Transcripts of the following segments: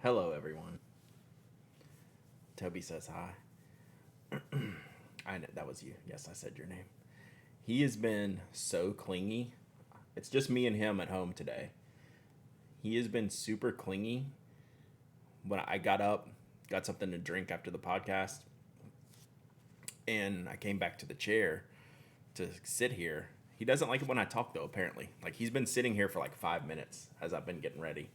Hello, everyone. Toby says hi. I know that was you. Yes, I said your name. He has been so clingy. It's just me and him at home today. He has been super clingy. When I got up, got something to drink after the podcast, and I came back to the chair to sit here. He doesn't like it when I talk, though, apparently. Like, he's been sitting here for like 5 minutes as I've been getting ready.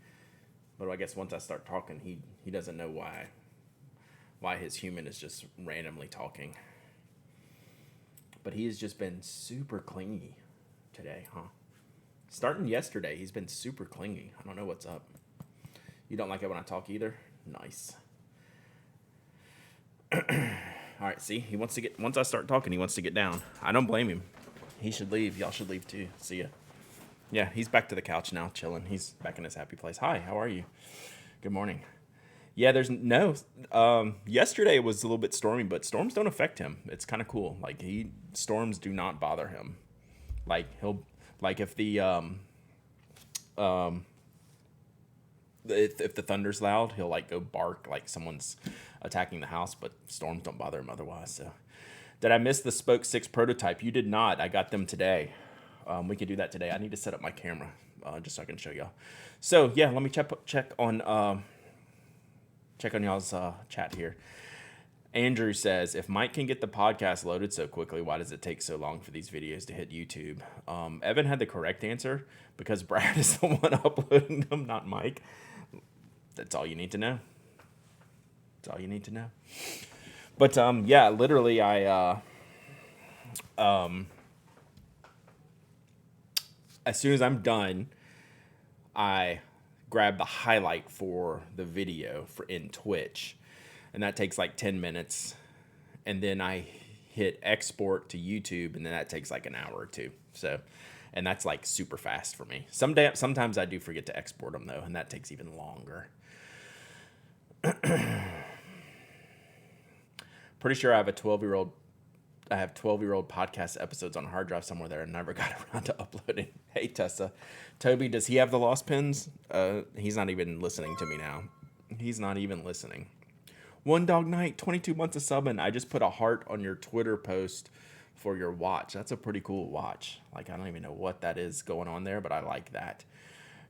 But I guess once I start talking, he doesn't know why his human is just randomly talking. But he has just been super clingy today, huh? Starting yesterday, he's been super clingy. I don't know what's up. You don't like it when I talk either? Nice. All right, see? He wants to get, once I start talking, he wants to get down. I don't blame him. He should leave. Y'all should leave too. See ya. Yeah, he's back to the couch now, chilling. He's back in his happy place. Hi, how are you? Good morning. Yeah, there's no. Yesterday was a little bit stormy, but storms don't affect him. It's kind of cool. Like storms do not bother him. Like if if the thunder's loud, he'll like go bark like someone's attacking the house. But storms don't bother him otherwise. So, did I miss the Spoke 6 prototype? You did not. I got them today. We could do that today. I need to set up my camera just so I can show y'all. So yeah, let me check on y'all's chat here. Andrew says, if Mike can get the podcast loaded so quickly, why does it take so long for these videos to hit YouTube? Evan had the correct answer because Brad is the one uploading them, not Mike. That's all you need to know. That's all you need to know. But yeah, literally, as soon as I'm done, I grab the highlight for the video in Twitch, and that takes like 10 minutes, and then I hit export to YouTube, and then that takes like an hour or two. So, and that's like super fast for me. Sometimes I do forget to export them though, and that takes even longer. Pretty sure I have 12-year-old podcast episodes on a hard drive somewhere there and never got around to uploading. Hey, Tessa. Toby, does he have the lost pins? He's not even listening to me now. He's not even listening. One Dog Night, 22 months of subbing. I just put a heart on your Twitter post for your watch. That's a pretty cool watch. Like, I don't even know what that is going on there, but I like that.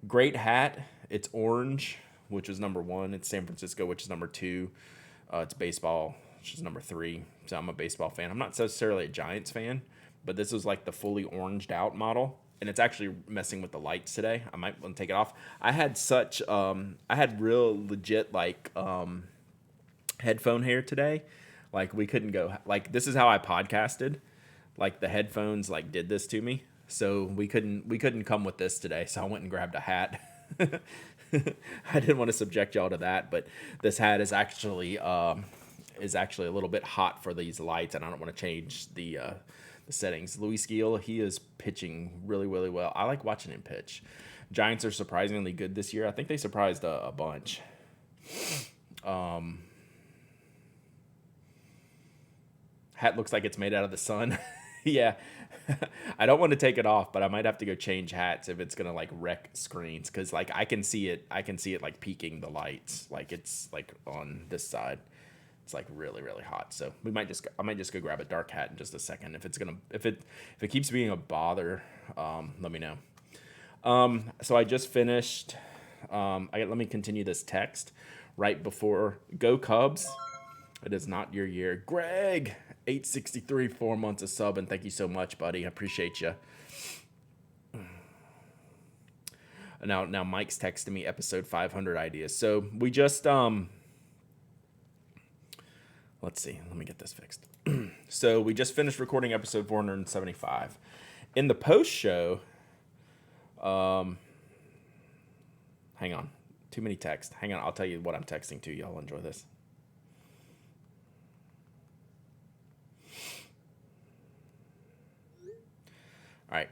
Great hat. It's orange, which is number 1. It's San Francisco, which is number 2. It's baseball, which is number 3. So I'm a baseball fan. I'm not necessarily a Giants fan, but this is like the fully oranged out model, and it's actually messing with the lights today. I might want to take it off. I had real legit like headphone hair today. Like we couldn't go, like this is how I podcasted. Like the headphones like did this to me. So we couldn't come with this today. So I went and grabbed a hat. I didn't want to subject y'all to that, but this hat is actually a little bit hot for these lights, and I don't want to change the settings. Luis Gil, he is pitching really, really well. I like watching him pitch. Giants are surprisingly good this year. I think they surprised a bunch. Hat looks like it's made out of the sun. Yeah. I don't want to take it off, but I might have to go change hats if it's gonna like wreck screens, because like I can see it like peaking the lights, like it's like on this side. It's like really, really hot. So I might just go grab a dark hat in just a second. If it keeps being a bother, let me know. So I just finished. Let me continue this text right before Go Cubs. It is not your year, Greg. 863, 4 months of sub, and thank you so much, buddy. I appreciate you. Now Mike's texting me episode 500 ideas. So we just let's see. Let me get this fixed. So we just finished recording episode 475. In the post show, hang on. Too many texts. Hang on. I'll tell you what I'm texting to. Y'all enjoy this. All right.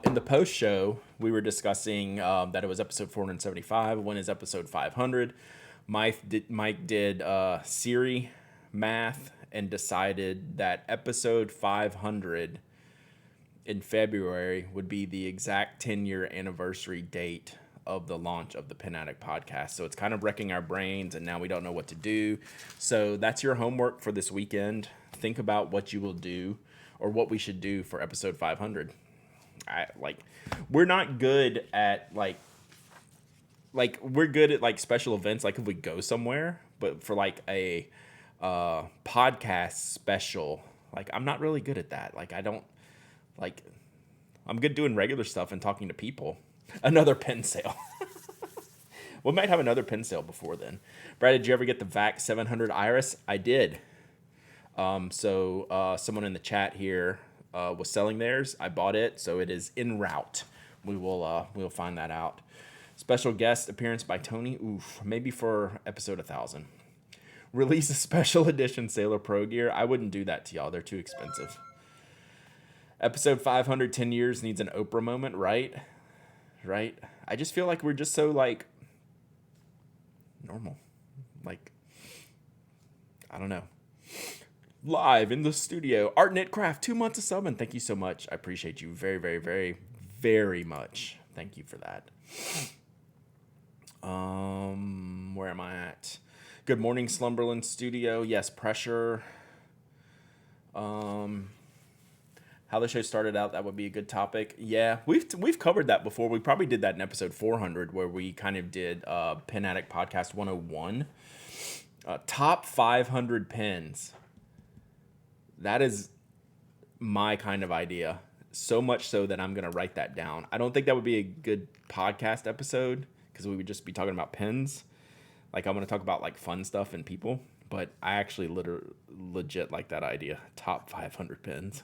In the post show, we were discussing that it was episode 475. When is episode 500? Mike did Siri math and decided that episode 500 in February would be the exact 10-year anniversary date of the launch of the Pen Addict podcast. So it's kind of wrecking our brains, and now we don't know what to do. So that's your homework for this weekend. Think about what you will do or what we should do for episode 500. We're not good at we're good at like special events, like if we go somewhere, but for like a podcast special, like I'm not really good at that. Like I don't like I'm good doing regular stuff and talking to people. Another pen sale. We might have another pen sale before then. Brad, did you ever get the VAC 700 Iris? I did. So someone in the chat here was selling theirs. I bought it, so it is en route. We'll find that out. Special guest appearance by Tony. Oof, maybe for episode 1000. Release a special edition Sailor Pro gear. I wouldn't do that to y'all. They're too expensive. Episode 500, 10 years needs an Oprah moment, right? Right? I just feel like we're just so, like, normal. Like, I don't know. Live in the studio. Art Knit Craft, 2 months of subbing. Thank you so much. I appreciate you very, very, very, very much. Thank you for that. Where am I at? Good morning, Slumberland Studio. Yes, pressure. How the show started out, that would be a good topic. Yeah, we've covered that before. We probably did that in episode 400, where we kind of did Pen Addict Podcast 101. Top 500 pens. That is my kind of idea. So much so that I'm going to write that down. I don't think that would be a good podcast episode because we would just be talking about pens. Like, I'm going to talk about, like, fun stuff and people. But I actually legit like that idea. Top 500 pens.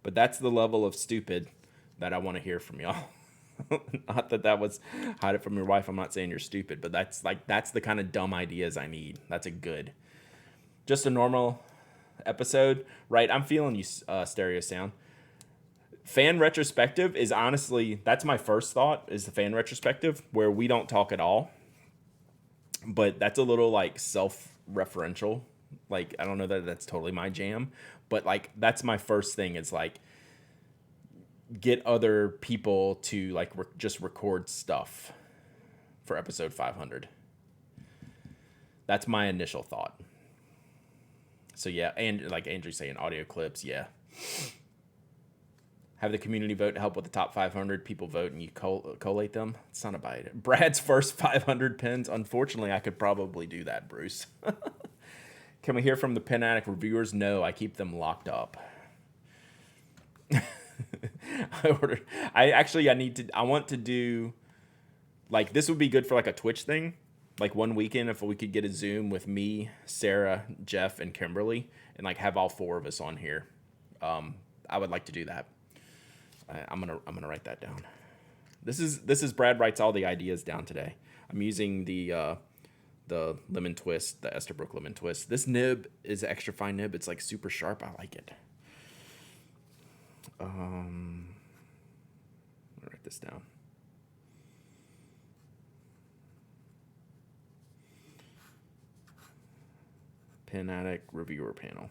But that's the level of stupid that I want to hear from y'all. Not that was hide it from your wife. I'm not saying you're stupid, but that's the kind of dumb ideas I need. That's a good, just a normal episode, right? I'm feeling you, stereo sound. Fan retrospective is honestly, that's my first thought, is the fan retrospective where we don't talk at all. But that's a little like self-referential. Like, I don't know that that's totally my jam, but like that's my first thing is like get other people to like just record stuff for episode 500. That's my initial thought. So yeah, and like Andrew's saying, audio clips, yeah. Have the community vote to help with the top 500. People vote and you collate them. It's not a bite. Brad's first 500 pens. Unfortunately, I could probably do that, Bruce. Can we hear from the Pen Addict reviewers? No, I keep them locked up. I want to do, like, this would be good for like a Twitch thing. Like one weekend, if we could get a Zoom with me, Sarah, Jeff, and Kimberly, and like have all 4 of us on here. I would like to do that. I'm gonna write that down. This is Brad writes all the ideas down today. I'm using the lemon twist, the Esterbrook lemon twist. This nib is extra fine nib. It's like super sharp. I like it. I'll write this down. Pen Addict reviewer panel.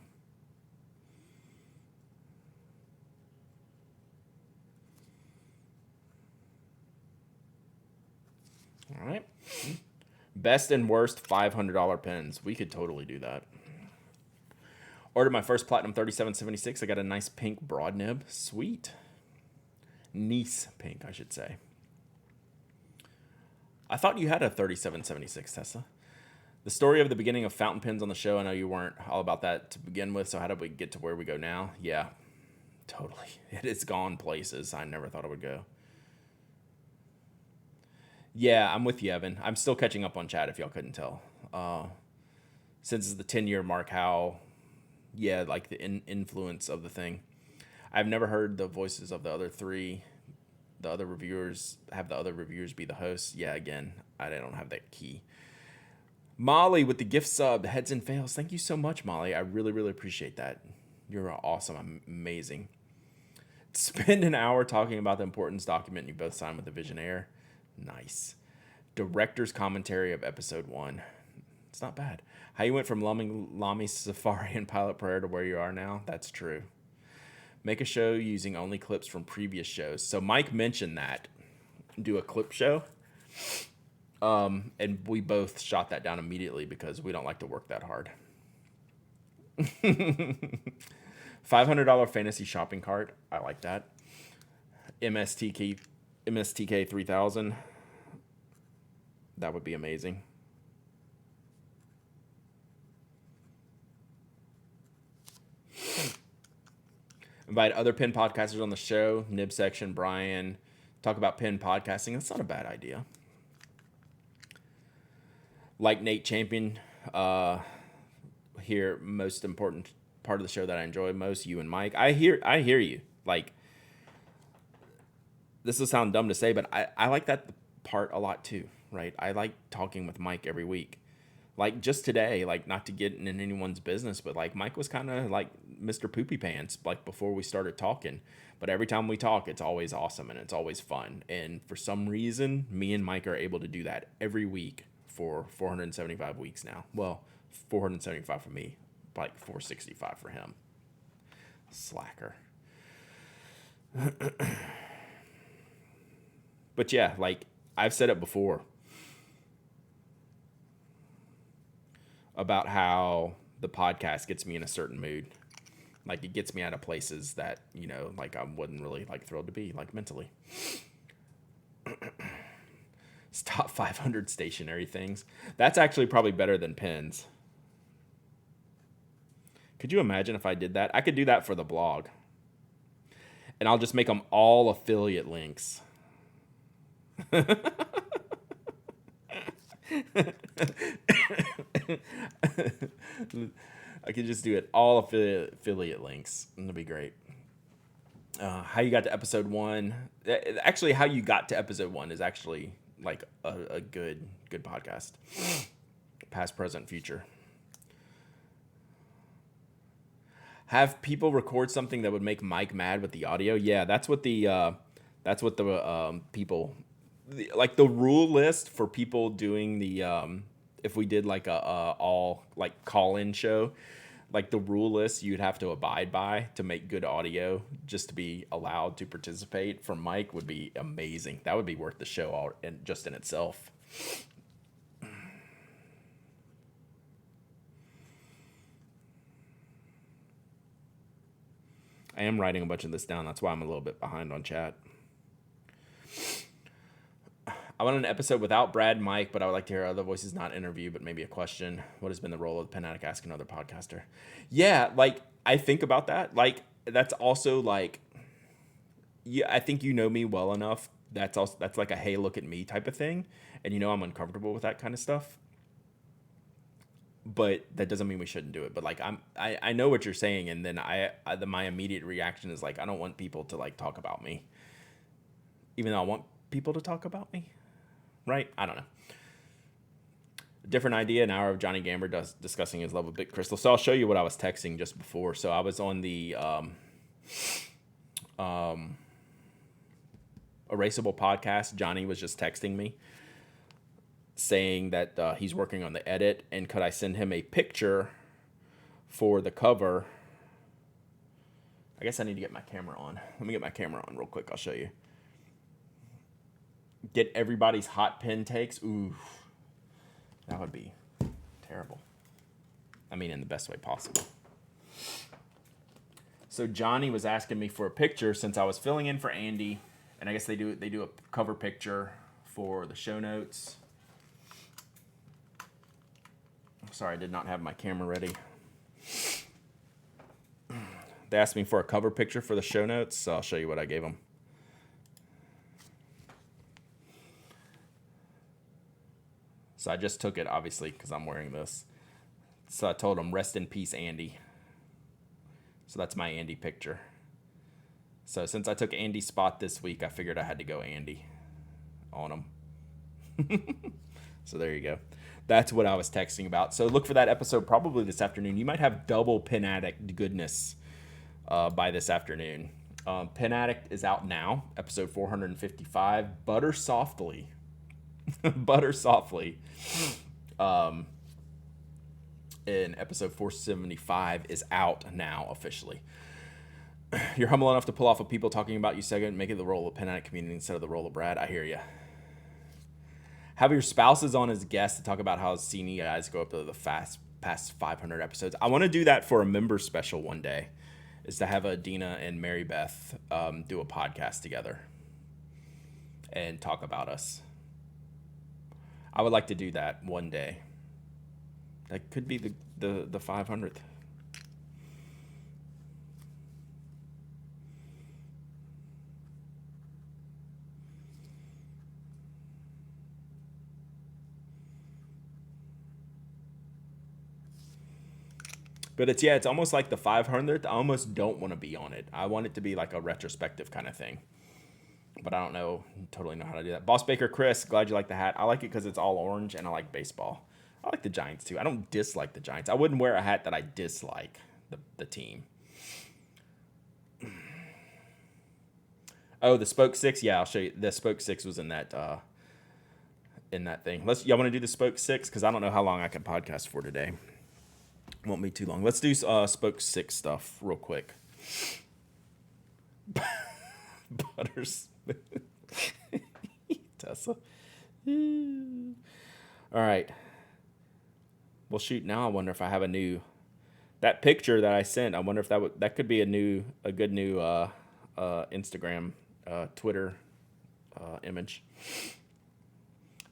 All right. Best and worst $500 pens. We could totally do that. Ordered my first Platinum 3776. I got a nice pink broad nib. Sweet. Nice pink, I should say. I thought you had a 3776, Tessa. The story of the beginning of fountain pens on the show. I know you weren't all about that to begin with, so how did we get to where we go now? Yeah, totally. It has gone places I never thought it would go. Yeah, I'm with you, Evan. I'm still catching up on chat if y'all couldn't tell. Since it's the 10-year mark, how, yeah, like the influence of the thing. I've never heard the voices of the other 3, the other reviewers, have the other reviewers be the hosts. Yeah, again, I don't have that key. Molly with the gift sub, heads and fails. Thank you so much, Molly. I really, really appreciate that. You're awesome. Amazing. Spend an hour talking about the importance document you both signed with the Visionaire. Nice. Director's commentary of episode 1. It's not bad. How you went from Lamy Safari and Pilot Prayer to where you are now. That's true. Make a show using only clips from previous shows. So Mike mentioned that. Do a clip show. And we both shot that down immediately because we don't like to work that hard. $500 fantasy shopping cart. I like that. MSTK 3000. That would be amazing. Invite other pin podcasters on the show. Nib section, Brian. Talk about pin podcasting. That's not a bad idea. Like Nate Champion. Here, most important part of the show that I enjoy most, you and Mike. I hear you. Like, this will sound dumb to say, but I like that part a lot too, right? I like talking with Mike every week. Like just today, like not to get in anyone's business, but like Mike was kind of like Mr. Poopy Pants, like before we started talking. But every time we talk, it's always awesome and it's always fun. And for some reason, me and Mike are able to do that every week for 475 weeks now. Well, 475 for me, like 465 for him. Slacker. But yeah, like I've said it before about how the podcast gets me in a certain mood. Like it gets me out of places that, you know, like I wouldn't really like thrilled to be, like mentally. Top 500 stationary things. That's actually probably better than pins. Could you imagine if I did that? I could do that for the blog. And I'll just make them all affiliate links. I could just do it all affiliate links. It'll be great. How you got to episode 1? Actually, how you got to episode 1 is actually like a good podcast. Past, present, future. Have people record something that would make Mike mad with the audio? Yeah, that's what the people, like the rule list for people doing the if we did like a all like call-in show, like the rule list you'd have to abide by to make good audio just to be allowed to participate from Mike would be amazing. That would be worth the show all just in itself. I am writing a bunch of this down. That's why I'm a little bit behind on chat. I want an episode without Brad and Mike, but I would like to hear other voices, not interview, but maybe a question. What has been the role of the Pen Addict Ask Another Podcaster? Yeah, like, I think about that. Like, that's also, like, yeah, I think you know me well enough. That's like a, hey, look at me type of thing. And you know I'm uncomfortable with that kind of stuff. But that doesn't mean we shouldn't do it. But, like, I know what you're saying, and then my immediate reaction is, like, I don't want people to, like, talk about me. Even though I want people to talk about me. Right? I don't know. Different idea, an hour of Johnny Gamber discussing his love of Big Crystal. So I'll show you what I was texting just before. So I was on the Erasable podcast. Johnny was just texting me saying that he's working on the edit, and could I send him a picture for the cover? I guess I need to get my camera on. Let me get my camera on real quick. I'll show you. Get everybody's hot pen takes. Ooh, that would be terrible. I mean, in the best way possible. So Johnny was asking me for a picture since I was filling in for Andy, and I guess they do a cover picture for the show notes. Sorry, I did not have my camera ready. They asked me for a cover picture for the show notes, so I'll show you what I gave them. So I just took it, obviously, because I'm wearing this. So I told him, rest in peace, Andy. So that's my Andy picture. So since I took Andy's spot this week, I figured I had to go Andy on him. So there you go. That's what I was texting about. So look for that episode probably this afternoon. You might have double Pen Addict goodness by this afternoon. Pen Addict is out now, episode 455. Butter Softly. Butter Softly. In episode 475 is out now officially. You're humble enough to pull off a people talking about you segment, make it the role of Pen Addict community instead of the role of Brad. I hear you. Have your spouses on as guests to talk about how seen you guys go up to the past 500 episodes. I want to do that for a member special one day, is to have Adina and Mary Beth do a podcast together and talk about us. I would like to do that one day. That could be the 500th. But it's almost like the 500th. I almost don't want to be on it. I want it to be like a retrospective kind of thing. But I don't totally know how to do that. Boss Baker Chris, glad you like the hat. I like it because it's all orange, and I like baseball. I like the Giants too. I don't dislike the Giants. I wouldn't wear a hat that I dislike the team. Oh, the Spoke 6? Yeah, I'll show you. The Spoke 6 was in that thing. Y'all want to do the Spoke 6? Because I don't know how long I can podcast for today. Won't be too long. Let's do Spoke 6 stuff real quick. Butters. Tessa. All right. Well, shoot. Now I wonder if I have that picture that I sent. I wonder if that could be a good new Instagram, Twitter image.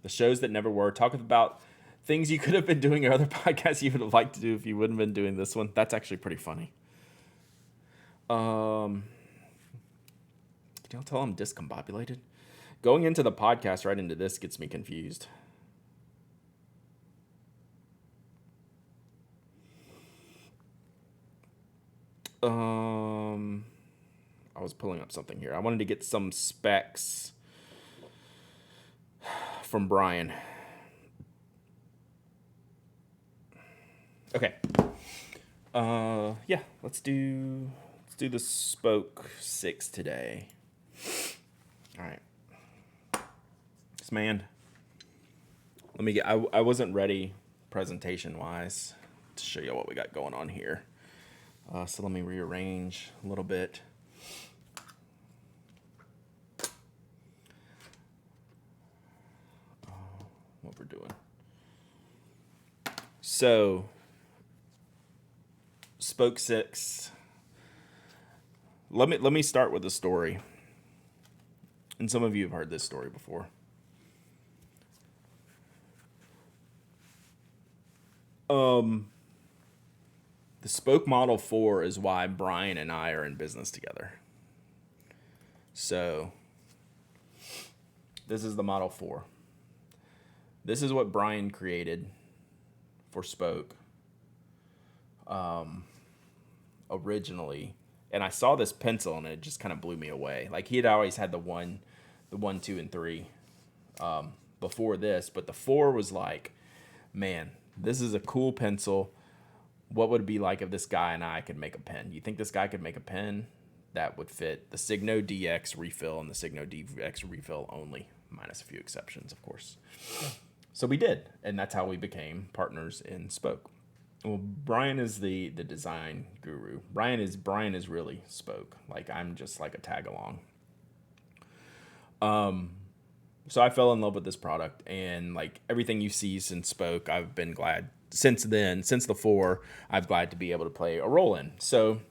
The shows that never were. Talk about things you could have been doing or other podcasts you would have liked to do if you wouldn't have been doing this one. That's actually pretty funny. Can y'all tell I'm discombobulated? Going into the podcast right into this gets me confused. I was pulling up something here. I wanted to get some specs from Brian. Okay. Yeah, let's do the Spoke 6 today. All right. This man. I wasn't ready presentation wise to show you what we got going on here. So let me rearrange a little bit. What we're doing. So, Spoke 6. Let me start with a story. And some of you have heard this story before. The Spoke Model 4 is why Brian and I are in business together. So, this is the Model 4. This is what Brian created for Spoke originally. And I saw this pencil and it just kind of blew me away. Like, he had always had the 1, 2, and 3 before this. But the 4 was like, man, this is a cool pencil. What would it be like if this guy and I could make a pen? You think this guy could make a pen that would fit the Signo DX refill and the Signo DX refill only, minus a few exceptions, of course. So we did, and that's how we became partners in Spoke. Well, Brian is the design guru. Brian is really Spoke. Like, I'm just like a tag along. So I fell in love with this product, and like everything you see since Spoke, I've been glad since the 4, I'm glad to be able to play a role in. So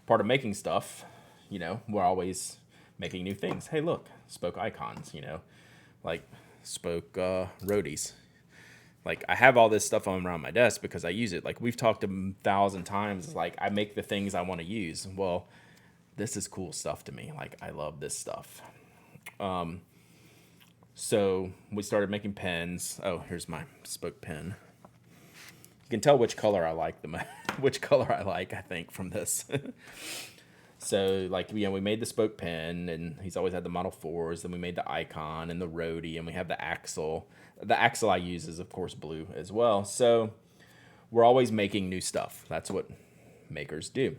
part of making stuff, we're always making new things. Hey, look, Spoke icons, like Spoke roadies. Like, I have all this stuff on around my desk because I use it. Like, we've talked 1,000 times. Like, I make the things I want to use. Well, this is cool stuff to me. Like, I love this stuff. So we started making pens. Oh, here's my Spoke pen. You can tell which color I like I think, from this. So, like, we made the Spoke pen, and he's always had the Model 4s. Then we made the icon and the roadie, and we have the axle. The axle I use is, of course, blue as well. So we're always making new stuff. That's what makers do.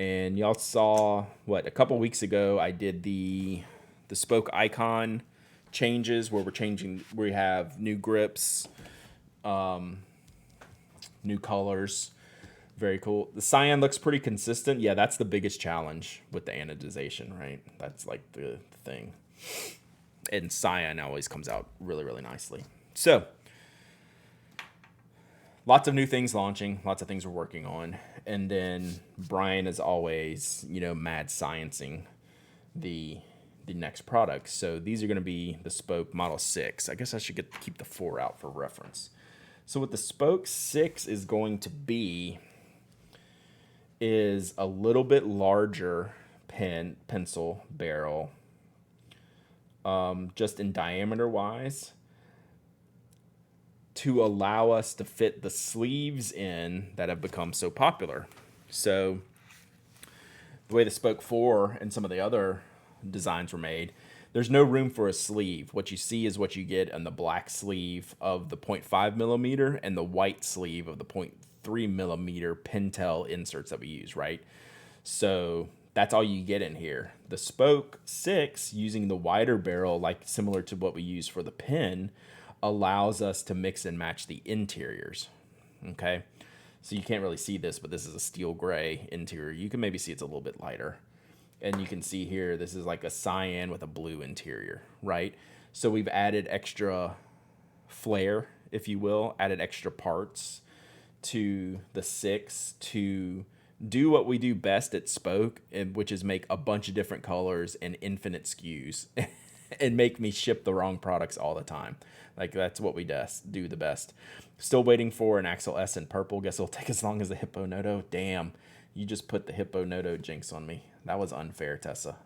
And y'all saw a couple weeks ago I did the spoke icon changes where we have new grips, new colors. Very cool. The cyan looks pretty consistent. Yeah, that's the biggest challenge with the anodization, right? That's like the thing. And cyan always comes out really, really nicely. So, lots of new things launching, lots of things we're working on. And then Brian is always, mad sciencing the next product. So these are going to be the Spoke Model 6. I guess I should keep the 4 out for reference. So what the Spoke 6 is going to be is a little bit larger pencil barrel, just in diameter wise, to allow us to fit the sleeves in that have become so popular. So the way the Spoke 4 and some of the other designs were made, there's no room for a sleeve. What you see is what you get on the black sleeve of the 0.5 millimeter and the white sleeve of the 0.3 millimeter Pentel inserts that we use, right? So that's all you get in here. The Spoke 6, using the wider barrel, like similar to what we use for the pen, allows us to mix and match the interiors. Okay, so you can't really see this, but this is a steel gray interior. You can maybe see it's a little bit lighter. And you can see here, this is like a cyan with a blue interior, right? So we've added extra flair, if you will, added extra parts to the 6 to do what we do best at Spoke, which is make a bunch of different colors and infinite SKUs and make me ship the wrong products all the time. Like, that's what we do the best. Still waiting for an Axel S in purple. Guess it'll take as long as the Hippo Noto. Damn, you just put the Hippo Noto jinx on me. That was unfair, Tessa.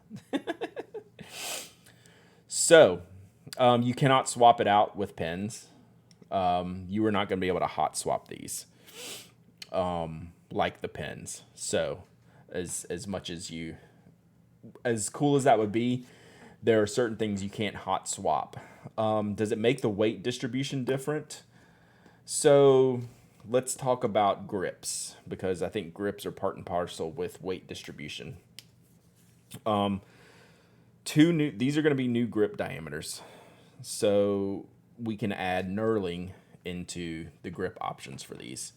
So, you cannot swap it out with pens. You are not going to be able to hot swap these like the pens. So, as much as as cool as that would be, there are certain things you can't hot swap. Does it make the weight distribution different? So, let's talk about grips, because I think grips are part and parcel with weight distribution. These are going to be new grip diameters. So we can add knurling into the grip options for these.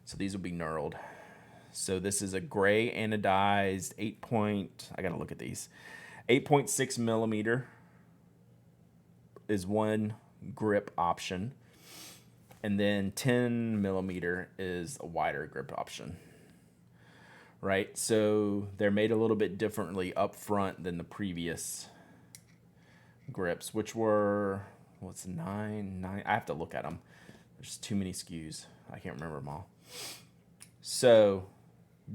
So these will be knurled. So this is a gray anodized I got to look at these. 8.6 millimeter is one grip option. And then 10 millimeter is a wider grip option. Right, so they're made a little bit differently up front than the previous grips, which were, nine? I have to look at them. There's too many SKUs. I can't remember them all. So,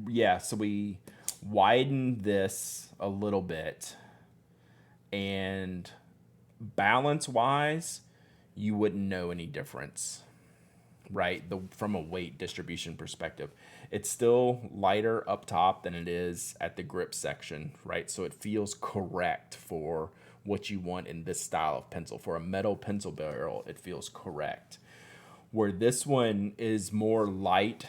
yeah, so we widened this a little bit, and balance-wise, you wouldn't know any difference, right, from a weight distribution perspective. It's still lighter up top than it is at the grip section, right? So it feels correct for what you want in this style of pencil. For a metal pencil barrel, it feels correct. Where this one is more light,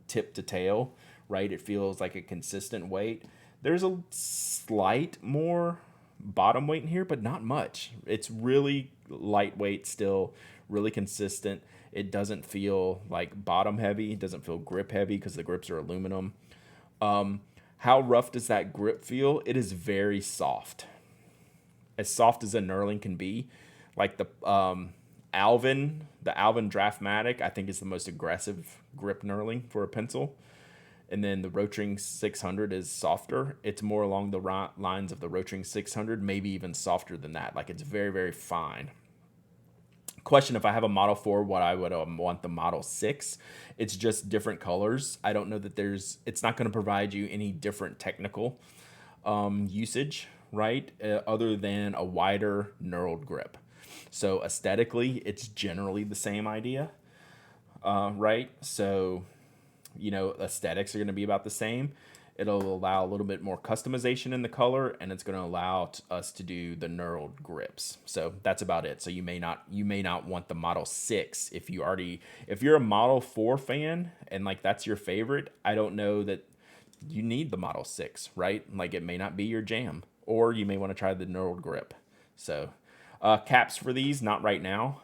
tip to tail, right? It feels like a consistent weight. There's a slight more bottom weight in here, but not much. It's really lightweight still, really consistent. It doesn't feel like bottom heavy. It doesn't feel grip heavy because the grips are aluminum. How rough does that grip feel? It is very soft. As soft as a knurling can be. Like the Alvin Draftmatic, I think is the most aggressive grip knurling for a pencil. And then the Rotring 600 is softer. It's more along the lines of the Rotring 600, maybe even softer than that. Like, it's very, very fine. Question, if I have a Model 4, what I would want the Model 6. It's just different colors. I don't know that it's not going to provide you any different technical usage, right? Other than a wider knurled grip. So aesthetically, it's generally the same idea, right? So, aesthetics are going to be about the same. It'll allow a little bit more customization in the color, and it's going to allow us to do the knurled grips. So that's about it. So you may not want the Model 6 if you're a Model 4 fan and like that's your favorite. I don't know that you need the Model 6, right? Like, it may not be your jam, or you may want to try the knurled grip. So, caps for these, not right now.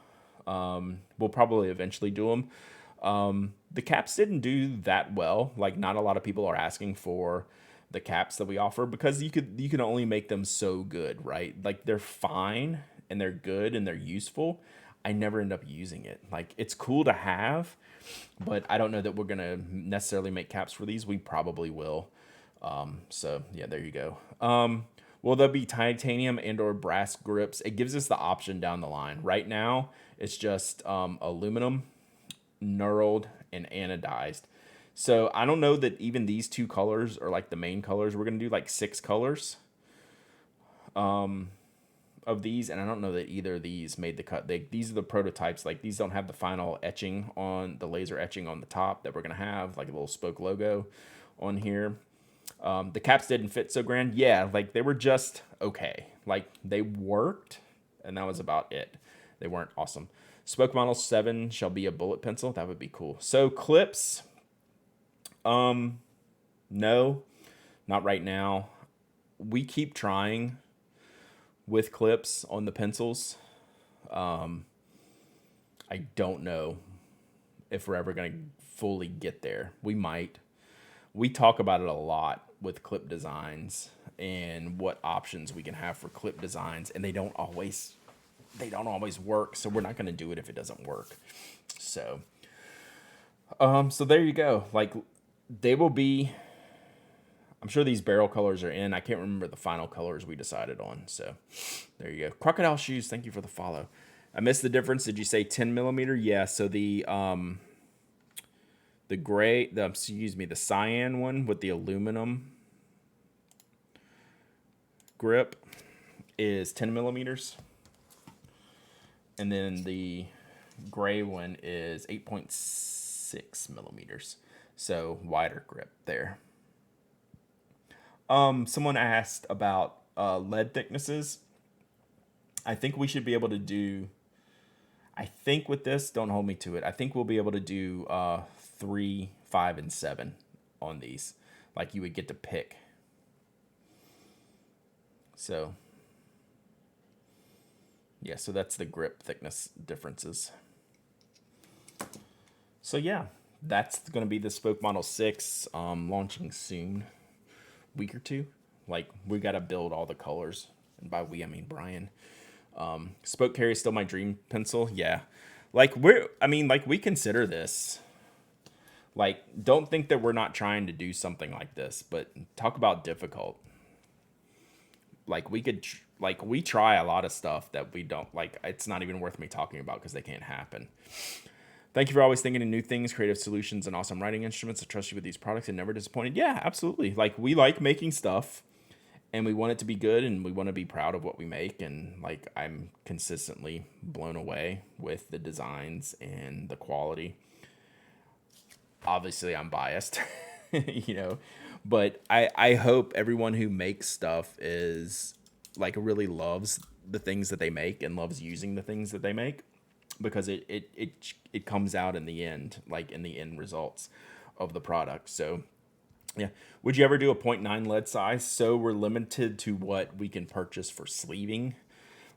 We'll probably eventually do them. The caps didn't do that well. Like, not a lot of people are asking for the caps that we offer because you can only make them so good, right? Like, they're fine and they're good and they're useful. I never end up using it. Like, it's cool to have, but I don't know that we're gonna necessarily make caps for these. We probably will. So yeah, there you go. Will there be titanium and or brass grips? It gives us the option down the line. Right now, it's just aluminum, knurled, and anodized. So I don't know that even these two colors are like the main colors. We're gonna do like 6 colors of these, and I don't know that either of these made the cut. These are the prototypes. Like, these don't have the final etching on the laser etching on the top that we're gonna have, like a little spoke logo on here. The caps didn't fit so grand. Yeah, like they were just okay. Like, they worked, and that was about it. They weren't awesome. Spoke Model 7 shall be a bullet pencil. That would be cool. So clips, no, not right now. We keep trying with clips on the pencils. I don't know if we're ever going to fully get there. We might. We talk about it a lot with clip designs and what options we can have for clip designs, and they don't always work. So we're not going to do it if it doesn't work. So so there you go. Like, they will be, I'm sure these barrel colors are in. I can't remember the final colors we decided on. So there you go. Crocodile Shoes, thank you for the follow. I missed the difference. Did you say 10 millimeter? Yeah. So the the cyan one with the aluminum grip is 10 millimeters. And then the gray one is 8.6 millimeters. So wider grip there. Someone asked about lead thicknesses. I think we should be able to do, I think with this, don't hold me to it, I think we'll be able to do 3, 5, and 7 on these. Like, you would get to pick. So, yeah, so that's the grip thickness differences. So, yeah, that's going to be the Spoke Model 6 launching soon. Week or two. Like, we got to build all the colors. And by we, I mean Brian. Spoke Carry is still my dream pencil. Yeah. Like, we consider this. Like, don't think that we're not trying to do something like this, but talk about difficult. Like, we try a lot of stuff that we don't, like, it's not even worth me talking about because they can't happen. Thank you for always thinking of new things, creative solutions, and awesome writing instruments. I trust you with these products and never disappointed. Yeah, absolutely. Like, we like making stuff, and we want it to be good, and we want to be proud of what we make. And, like, I'm consistently blown away with the designs and the quality. Obviously, I'm biased, but I hope everyone who makes stuff is, like, really loves the things that they make and loves using the things that they make. Because it comes out in the end, like in the end results of the product. So, yeah. Would you ever do a 0.9 lead size? So we're limited to what we can purchase for sleeving,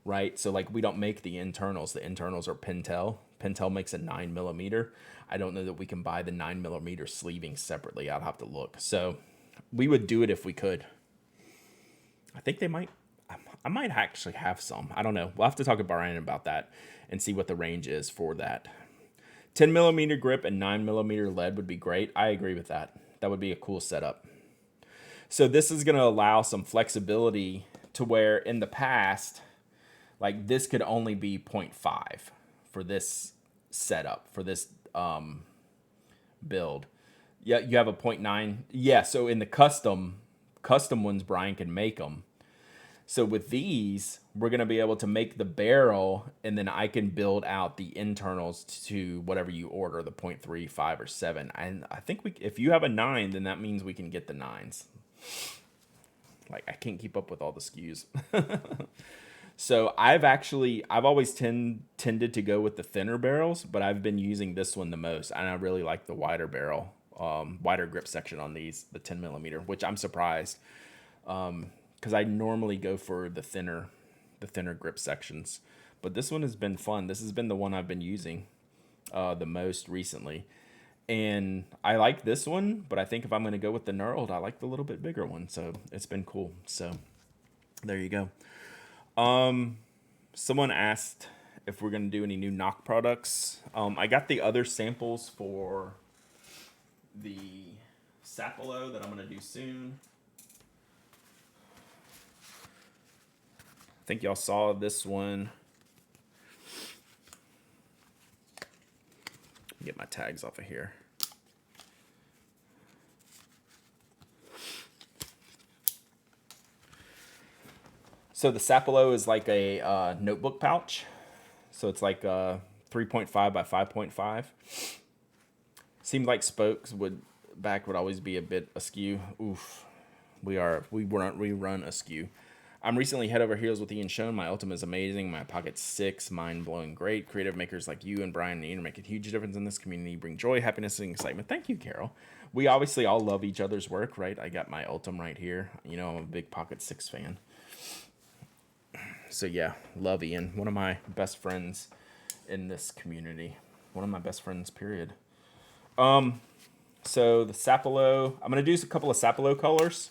right? So, like, we don't make the internals. The internals are Pentel. Pentel makes a 9 millimeter. I don't know that we can buy the 9 millimeter sleeving separately. I'll have to look. So we would do it if we could. I think they might. I might actually have some. I don't know. We'll have to talk to Brian about that and see what the range is for that. 10 millimeter grip and 9 millimeter lead would be great. I agree with that. That would be a cool setup. So this is going to allow some flexibility to where in the past, like, this could only be 0.5 for this setup, for this build. Yeah, you have a 0.9. Yeah, so in the custom ones, Brian can make them. So with these, we're going to be able to make the barrel, and then I can build out the internals to whatever you order, the 0.3, 5, or 7. And I think if you have a 9, then that means we can get the 9s. Like, I can't keep up with all the SKUs. So I've always tended to go with the thinner barrels, but I've been using this one the most, and I really like the wider barrel wider grip section on these, the 10 millimeter, which I'm surprised, because I normally go for the thinner grip sections. But this one has been fun. This has been the one I've been using the most recently. And I like this one, but I think if I'm going to go with the knurled, I like the little bit bigger one. So it's been cool. So there you go. Someone asked if we're going to do any new knock products. I got the other samples for the Sapelo that I'm going to do soon. I think y'all saw this one. Get my tags off of here. So the Sapelo is like a notebook pouch. So it's like 3.5 by 5.5. Seems like spokes would always be a bit askew. Oof, we run askew. I'm recently head over heels with Ian Schoen. My Ultima is amazing. My Pocket 6, mind-blowing great. Creative makers like you and Brian and Ian make a huge difference in this community. Bring joy, happiness, and excitement. Thank you, Carol. We obviously all love each other's work, right? I got my Ultima right here. You know, I'm a big Pocket 6 fan. So yeah, love Ian. One of my best friends in this community. One of my best friends, period. So the Sapelo, I'm going to do a couple of Sapelo colors.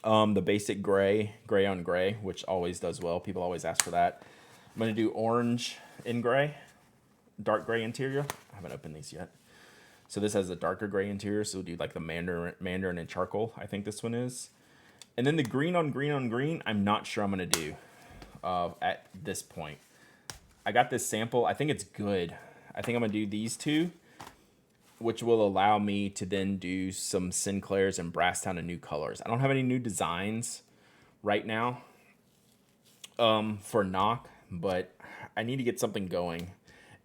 The basic gray on gray, which always does well. People always ask for that. I'm going to do orange in gray, dark gray interior. I haven't opened these yet. So this has a darker gray interior, so we'll do like the mandarin and charcoal, I think this one is. And then the green on green, I'm not sure I'm going to do at this point. I got this sample. I think it's good. I think I'm going to do these two, which will allow me to then do some Sinclairs and Brasstown and new colors. I don't have any new designs right now for knock, but I need to get something going.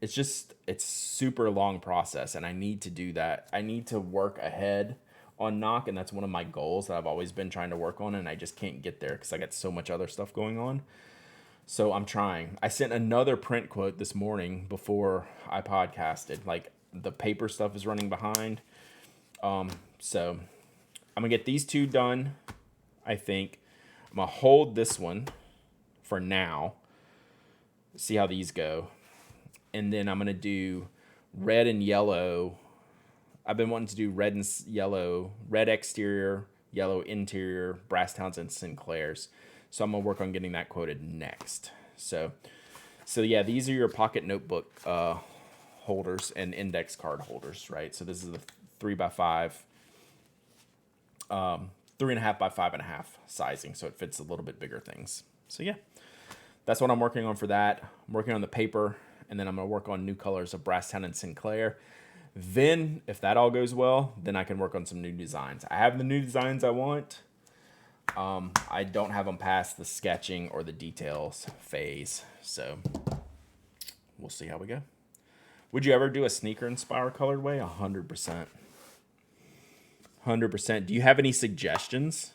It's super long process, and I need to do that. I need to work ahead on knock, and that's one of my goals that I've always been trying to work on, and I just can't get there because I got so much other stuff going on. So I'm trying. I sent another print quote this morning before I podcasted. Like, the paper stuff is running behind. So I'm going to get these two done, I think. I'm going to hold this one for now. See how these go. And then I'm going to do red and yellow. I've been wanting to do red and yellow, red exterior, yellow interior, Brasstowns and Sinclairs. So I'm going to work on getting that quoted next. So yeah, these are your pocket notebook holders and index card holders, right? So this is a 3x5, 3.5 by 5.5 sizing, so it fits a little bit bigger things. So yeah, that's what I'm working on for that. I'm working on the paper, and then I'm going to work on new colors of Brasstown and Sinclair. Then, if that all goes well, then I can work on some new designs. I have the new designs I want. I don't have them past the sketching or the details phase, so we'll see how we go. Would you ever do a sneaker inspired colorway? 100%. 100%. Do you have any suggestions?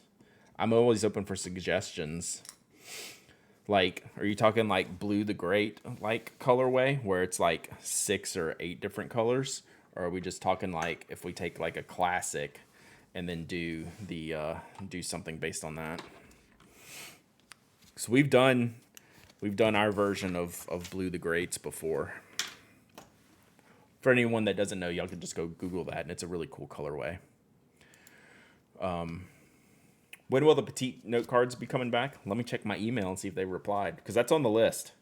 I'm always open for suggestions. Like, are you talking like Blue the Great like colorway where it's like 6 or 8 different colors? Or are we just talking like if we take like a classic and then do something based on that? So we've done our version of Blue the Greats before. For anyone that doesn't know, y'all can just go Google that, and it's a really cool colorway. When will the petite note cards be coming back? Let me check my email and see if they replied, because that's on the list.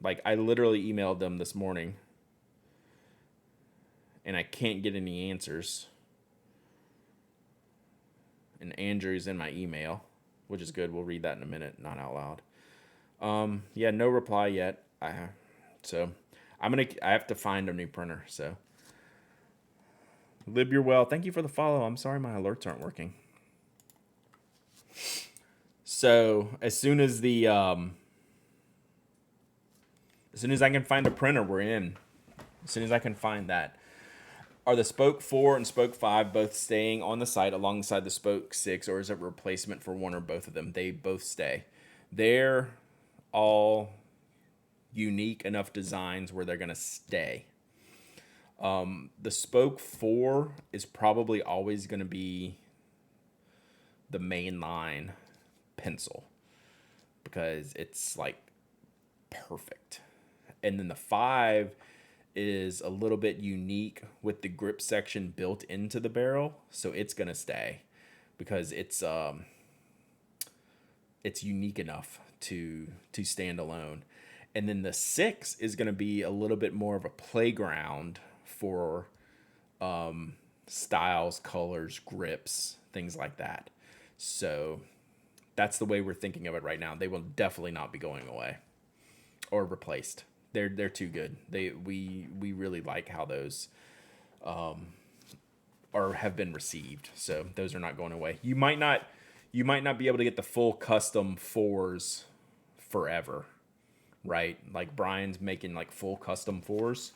Like, I literally emailed them this morning, and I can't get any answers. And Andrew's in my email, which is good. We'll read that in a minute, not out loud. Yeah, no reply yet. So I have to find a new printer. So Lib, you're well. Thank you for the follow. I'm sorry my alerts aren't working. So as soon as I can find a printer, we're in. As soon as I can find that. Are the Spoke 4 and Spoke 5 both staying on the site alongside the Spoke 6, or is it a replacement for one or both of them? They both stay. They're all unique enough designs where they're going to stay. The Spoke 4 is probably always going to be the main line pencil because it's like perfect. And then the 5 is a little bit unique with the grip section built into the barrel, so it's going to stay because it's unique enough to stand alone. And then the 6 is going to be a little bit more of a playground for styles, colors, grips, things like that. So that's the way we're thinking of it right now. They will definitely not be going away or replaced. They're too good. We really like how those or have been received. So those are not going away. You might not be able to get the full custom 4s forever, right? Like Brian's making like full custom 4s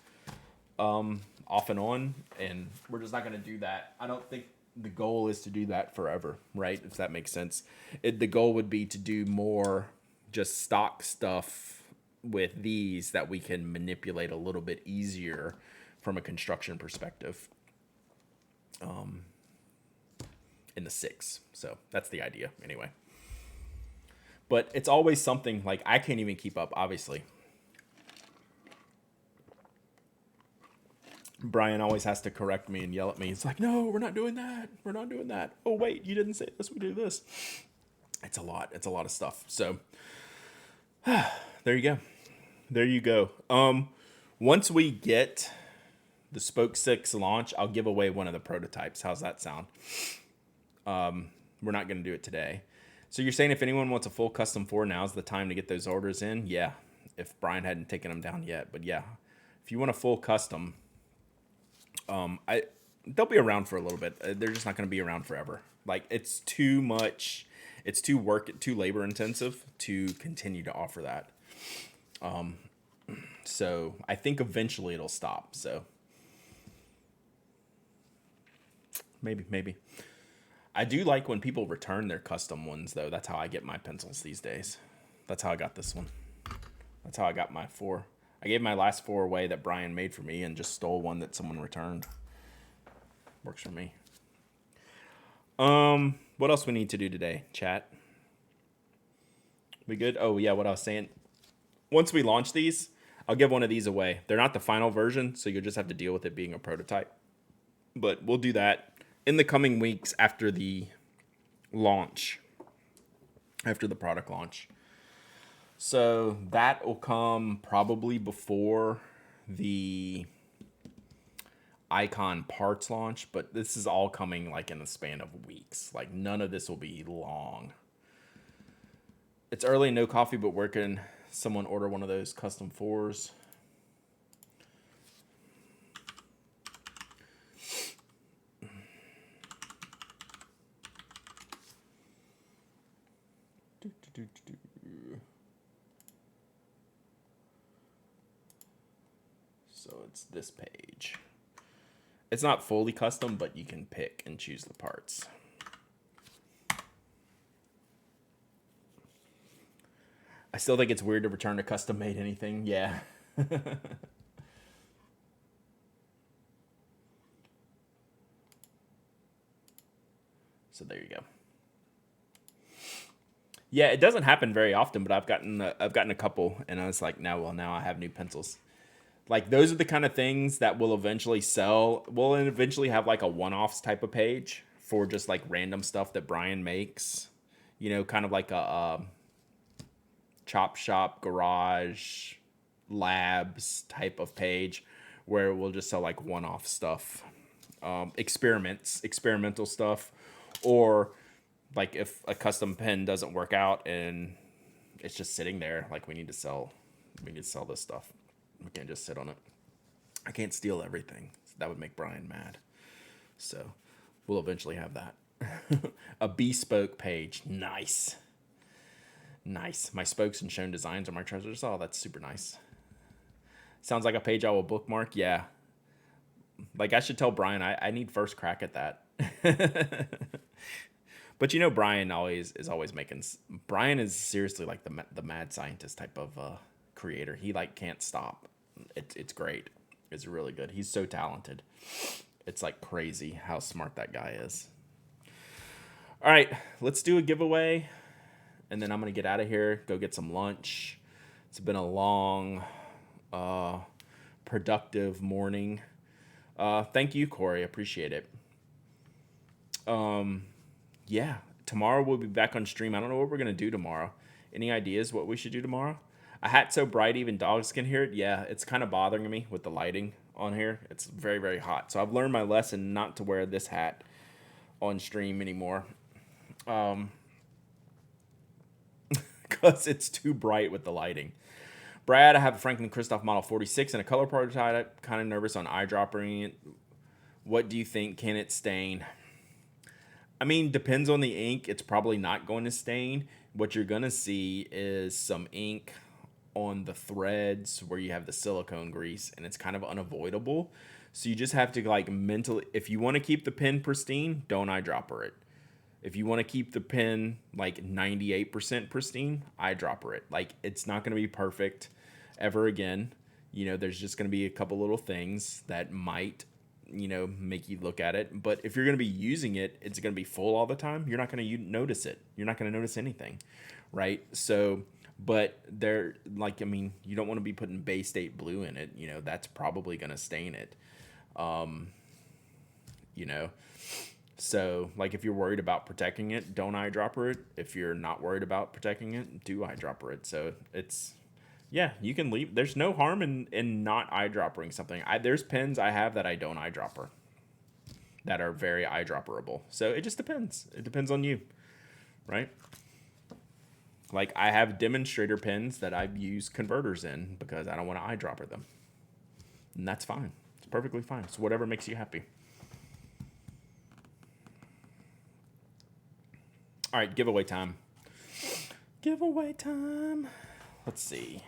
off and on, and we're just not going to do that. I don't think the goal is to do that forever, right? If that makes sense. The goal would be to do more just stock stuff with these that we can manipulate a little bit easier from a construction perspective in the 6. So that's the idea anyway. But it's always something like I can't even keep up, obviously. Brian always has to correct me and yell at me. It's like, no, we're not doing that. We're not doing that. Oh, wait, you didn't say this. We do this. It's a lot. It's a lot of stuff. So there you go. There you go. Once we get the Spoke 6 launch, I'll give away one of the prototypes. How's that sound? We're not going to do it today. So you're saying if anyone wants a full custom 4, now's the time to get those orders in? Yeah. If Brian hadn't taken them down yet. But yeah, if you want a full custom, they'll be around for a little bit. They're just not going to be around forever. Like it's too much. It's too labor intensive to continue to offer that. So I think eventually it'll stop. So maybe. I do like when people return their custom ones though. That's how I get my pencils these days. That's how I got this one. That's how I got my 4. I gave my last 4 away that Brian made for me and just stole one that someone returned. Works for me. What else we need to do today, chat? We good? Oh yeah, what I was saying. Once we launch these, I'll give one of these away. They're not the final version, so you'll just have to deal with it being a prototype. But we'll do that in the coming weeks after the launch, after the product launch. So that will come probably before the Icon parts launch, but this is all coming like in the span of weeks. Like none of this will be long. It's early, no coffee, but where can someone order one of those custom 4s? So it's this page. It's not fully custom, but you can pick and choose the parts. I still think it's weird to return a custom made anything. Yeah. So there you go. Yeah, it doesn't happen very often, but I've gotten a couple, and I was like, now I have new pencils. Like those are the kind of things that will eventually sell. We'll eventually have like a one-offs type of page for just like random stuff that Brian makes. You know, kind of like a chop shop, garage, labs type of page where we'll just sell like one-off stuff, experimental stuff, or like if a custom pen doesn't work out and it's just sitting there, like we need to sell this stuff. We can't just sit on it. I can't steal everything. That would make Brian mad. So we'll eventually have that. A bespoke page. Nice. My spokes and shown designs are my treasures. Oh, that's super nice. Sounds like a page I will bookmark. Yeah. Like I should tell Brian I need first crack at that. But you know, Brian is always making. Brian is seriously like the mad scientist type of creator. He like can't stop. It's great. is really good. He's so talented. It's like crazy how smart that guy is. All right, let's do a giveaway, and then I'm going to get out of here, go get some lunch. It's been a long, productive morning. Thank you, Corey. Appreciate it. Yeah, tomorrow we'll be back on stream. I don't know what we're going to do tomorrow. Any ideas what we should do tomorrow? A hat so bright even dogs can hear it. Yeah, it's kind of bothering me with the lighting on here. It's very, very hot. So I've learned my lesson not to wear this hat on stream anymore. Because it's too bright with the lighting. Brad, I have a Franklin Christoph Model 46 and a color prototype. Kind of nervous on eyedroppering it. What do you think? Can it stain? I mean, depends on the ink. It's probably not going to stain. What you're going to see is some ink on the threads where you have the silicone grease, and it's kind of unavoidable. So you just have to like mentally, if you want to keep the pen pristine, don't eyedropper it. If you want to keep the pen like 98% pristine, eyedropper it. Like, it's not going to be perfect ever again. You know, there's just going to be a couple little things that might, you know, make you look at it. But if you're going to be using it, it's going to be full all the time. You're not going to notice it. You're not going to notice anything, right? So, but they're like, I mean, you don't want to be putting Bay State blue in it. You know, that's probably going to stain it. You know, so like if you're worried about protecting it, don't eyedropper it. If you're not worried about protecting it, do eyedropper it. So it's, yeah, you can leave. There's no harm in not eyedroppering something. There's pens I have that I don't eyedropper that are very eyedropperable. So it just depends. It depends on you, right? Like I have demonstrator pens that I've used converters in because I don't want to eyedropper them. And that's fine. It's perfectly fine. It's whatever makes you happy. All right, giveaway time. Giveaway time. Let's see.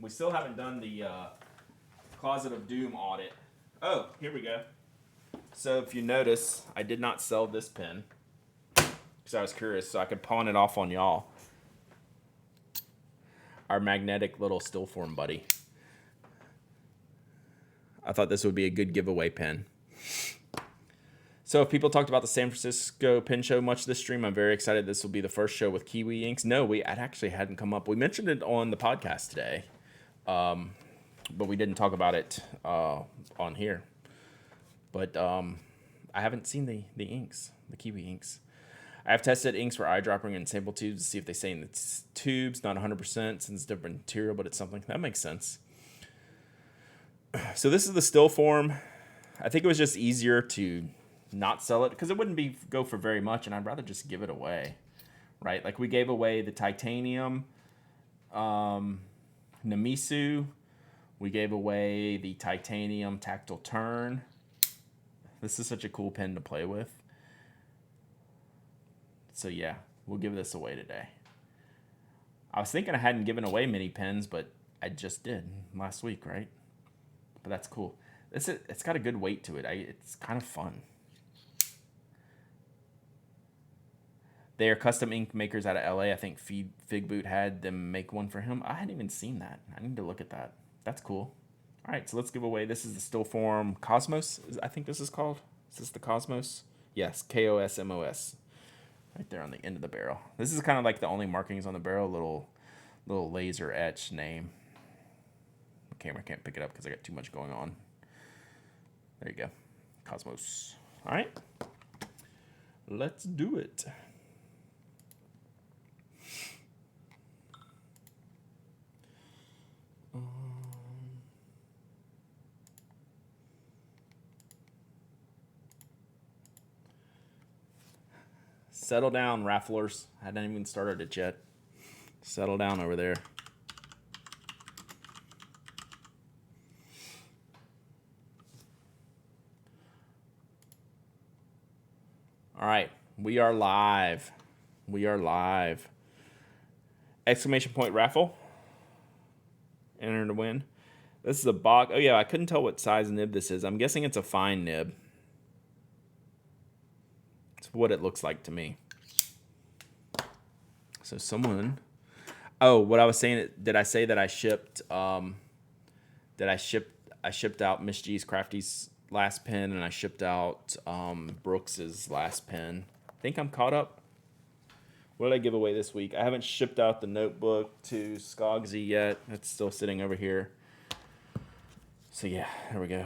We still haven't done the Closet of Doom audit. Oh, here we go. So if you notice, I did not sell this pen because I was curious, so I could pawn it off on y'all. Our magnetic little still form buddy. I thought this would be a good giveaway pen. So if people talked about the San Francisco Pen Show much this stream, I'm very excited. This will be the first show with Kiwi inks. No, it actually hadn't come up. We mentioned it on the podcast today, but we didn't talk about it on here. But I haven't seen the inks, the Kiwi inks. I have tested inks for eyedropping in sample tubes to see if they say in the tubes, not 100% since it's different material, but it's something. That makes sense. So this is the still form. I think it was just easier to not sell it because it wouldn't go for very much, and I'd rather just give it away, right? Like we gave away the titanium Namisu. We gave away the titanium tactile turn. This is such a cool pen to play with. So yeah, we'll give this away today. I was thinking I hadn't given away many pens, but I just did last week, right? But that's cool. It's got a good weight to it. It's kind of fun. They are custom ink makers out of LA. I think Fig Boot had them make one for him. I hadn't even seen that. I need to look at that. That's cool. All right, so let's give away. This is the still form Cosmos. I think this is called. Is this the Cosmos? Yes, Kosmos. Right there on the end of the barrel. This is kind of like the only markings on the barrel. Little laser etch name. The camera can't pick it up because I got too much going on. There you go. Cosmos. All right. Let's do it. Settle down, rafflers. I hadn't even started it yet. Settle down over there. All right, we are live. We are live. Exclamation point raffle. Enter to win. This is a box. Oh yeah, I couldn't tell what size nib this is. I'm guessing it's a fine nib. It's what it looks like to me. So someone, Oh, what I was saying, did I say that I shipped I shipped out Miss G's Crafty's last pen, and I shipped out Brooks's last pen. I think I'm caught up. What did I give away this week? I haven't shipped out the notebook to Skogsy yet. It's still sitting over here. So yeah, there we go.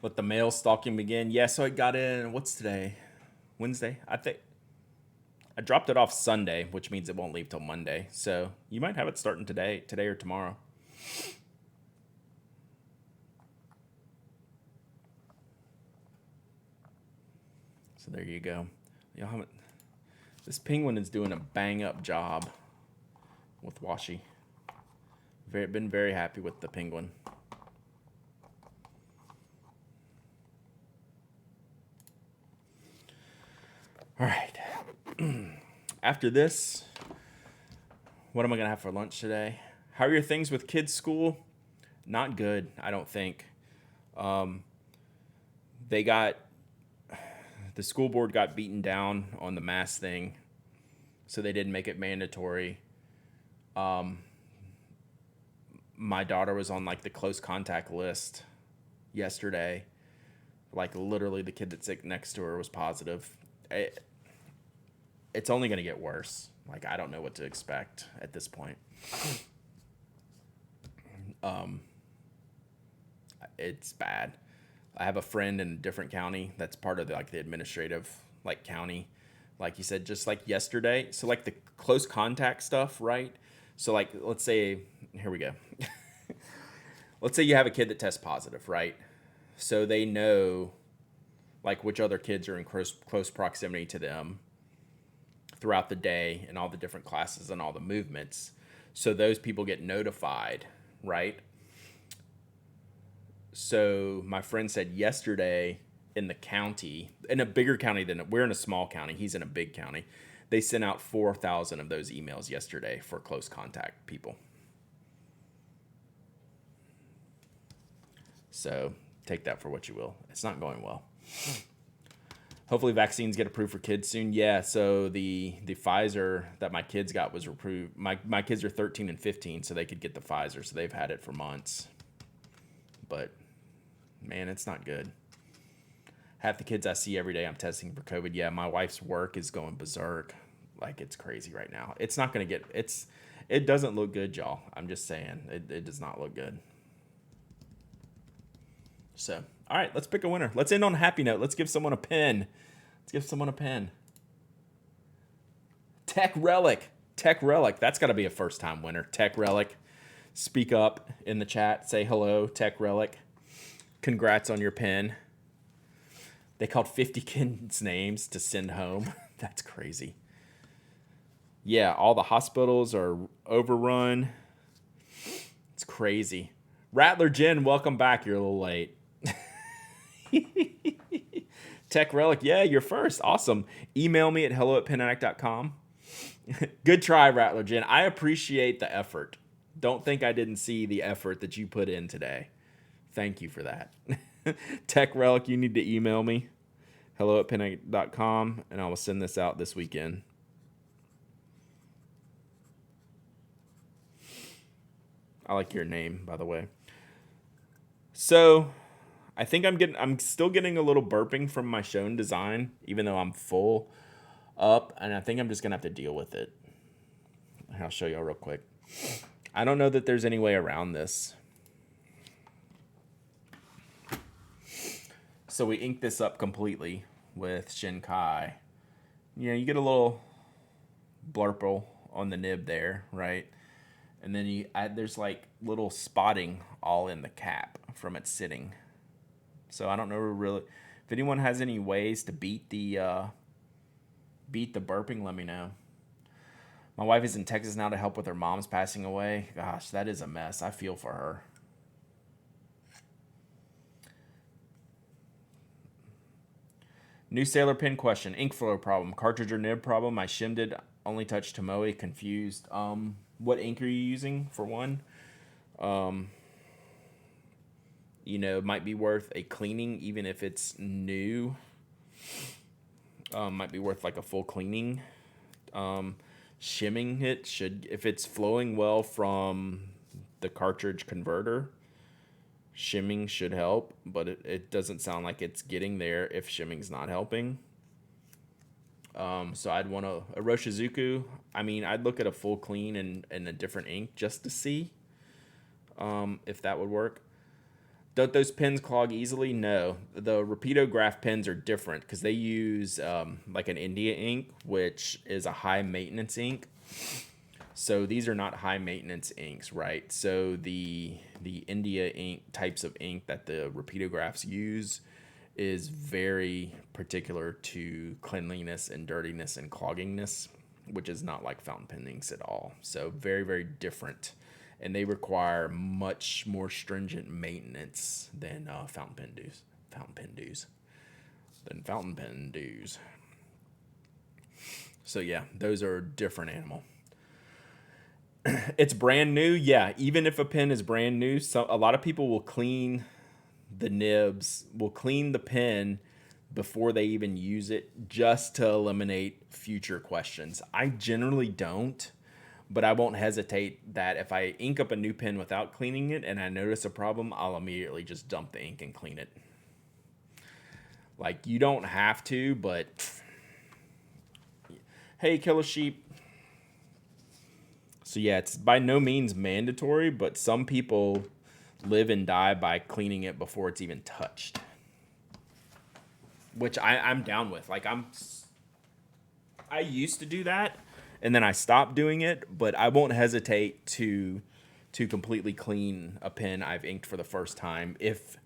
Let the mail stalking begin. Yeah, so it got in. What's today? Wednesday? I think I dropped it off Sunday, which means it won't leave till Monday. So you might have it starting today or tomorrow. So there you go. Y'all haven't. This penguin is doing a bang up job with washi. Been very happy with the penguin. All right. After this, what am I going to have for lunch today? How are your things with kids' school? Not good, I don't think. They got, the school board got beaten down on the mask thing, so they didn't make it mandatory. My daughter was on like the close contact list yesterday. Like literally the kid that's next to her was positive. It's only going to get worse. Like, I don't know what to expect at this point. It's bad. I have a friend in a different county that's part of the administrative county. Like you said, just like yesterday. So like the close contact stuff, right? So like, let's say, here we go. Let's say you have a kid that tests positive, right? So they know like which other kids are in close proximity to them throughout the day and all the different classes and all the movements. So those people get notified, right? So my friend said yesterday in the county, in a bigger county than we're in a small county, he's in a big county. They sent out 4,000 of those emails yesterday for close contact people. So take that for what you will. It's not going well. Hopefully vaccines get approved for kids soon. Yeah, so the Pfizer that my kids got was approved. My kids are 13 and 15, so they could get the Pfizer, so they've had it for months. But, man, it's not good. Half the kids I see every day I'm testing for COVID. Yeah, my wife's work is going berserk. Like, it's crazy right now. It's not going to get... It doesn't look good, y'all. I'm just saying. It does not look good. So... All right, let's pick a winner. Let's end on a happy note. Let's give someone a pen. Tech Relic. That's got to be a first-time winner. Tech Relic. Speak up in the chat. Say hello, Tech Relic. Congrats on your pen. They called 50 kids' names to send home. That's crazy. Yeah, all the hospitals are overrun. It's crazy. Rattler Jen, welcome back. You're a little late. Tech Relic, yeah, you're first. Awesome. Email me at hello@penaddict.com. Good try, Rattler Jen. I appreciate the effort. Don't think I didn't see the effort that you put in today. Thank you for that. Tech Relic, you need to email me. hello@penaddict.com, and I will send this out this weekend. I like your name, by the way. So... I think I'm still getting a little burping from my shown design, even though I'm full up, and I think I'm just gonna have to deal with it. I'll show y'all real quick. I don't know that there's any way around this. So we ink this up completely with Shinkai. You know, you get a little blurple on the nib there, right? And then there's like little spotting all in the cap from it sitting. So I don't know really if anyone has any ways to beat the burping. Let me know. My wife is in Texas now to help with her mom's passing away. Gosh, that is a mess. I feel for her. New Sailor Pen question. Ink flow problem. Cartridge or nib problem. I shimmed it Only touch Tomoe. Confused. What ink are you using for one? It might be worth a cleaning, even if it's new. Might be worth like a full cleaning. Shimming it should, if it's flowing well from the cartridge converter, shimming should help, but it doesn't sound like it's getting there if shimming's not helping. So I'd want a Roshizuku. I mean, I'd look at a full clean and a different ink just to see if that would work. Don't those pens clog easily? No. The Rapidograph pens are different because they use like an India ink, which is a high maintenance ink. So these are not high maintenance inks, right? So the India ink types of ink that the Rapidographs use is very particular to cleanliness and dirtiness and cloggingness, which is not like fountain pen inks at all. So very, very different. And they require much more stringent maintenance than fountain pen dues. So yeah, those are a different animal. It's brand new. Yeah, even if a pen is brand new, a lot of people will clean the nibs, will clean the pen before they even use it just to eliminate future questions. I generally don't. But I won't hesitate that if I ink up a new pen without cleaning it and I notice a problem, I'll immediately just dump the ink and clean it. Like, you don't have to, but hey, Killer Sheep. So yeah, it's by no means mandatory, but some people live and die by cleaning it before it's even touched. Which I'm down with. Like, I used to do that. And then I stopped doing it, but I won't hesitate to completely clean a pen I've inked for the first time if